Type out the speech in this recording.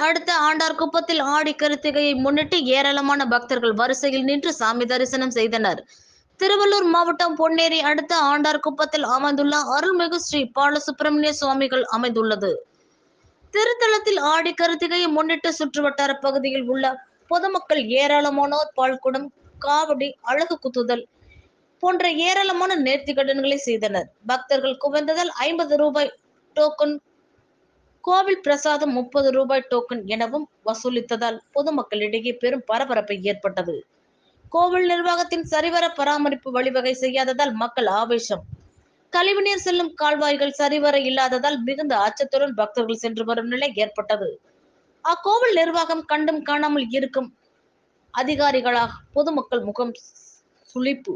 அடுத்த ஆண்டார்குப்பத்தில் ஆடி கிருத்திகையை முன்னிட்டு ஏராளமான பக்தர்கள் வரிசையில் நின்று சாமி தரிசனம் செய்தனர். திருவள்ளூர் மாவட்டம் பொன்னேரி அடுத்த ஆண்டார்குப்பத்தில் அமைந்துள்ள அருள்மிகு ஸ்ரீ பாலசுப்பிரமணிய சுவாமிகள் அமைந்துள்ளது. திருத்தலத்தில் ஆடி கிருத்திகையை முன்னிட்டு சுற்றுவட்டார பகுதியில் உள்ள பொதுமக்கள் ஏராளமானோர் பால்குடம், காவடி, அழகு குத்துதல் போன்ற ஏராளமான நேர்த்திக்கடன்களை செய்தனர். பக்தர்கள் குவிந்ததால் 50 ரூபாய் டோக்கன், கோவில் பிரசாதம் 30 ரூபாய் டோக்கன் எனவும் வசூலித்ததால் பொதுமக்களிடையே பெரும் பரபரப்பு ஏற்பட்டது. கோவில் நிர்வாகத்தின் சரிவர பராமரிப்பு வழிவகை செய்யாததால் மக்கள் ஆவேசம். கழிவுநீர் செல்லும் கால்வாய்கள் சரிவர இல்லாததால் மிகுந்த அச்சத்துடன் பக்தர்கள் சென்று வரும் நிலை ஏற்பட்டது. அக்கோவில் நிர்வாகம் கண்டும் காணாமல் இருக்கும் அதிகாரிகளாக பொதுமக்கள் முகம் சுளிப்பு.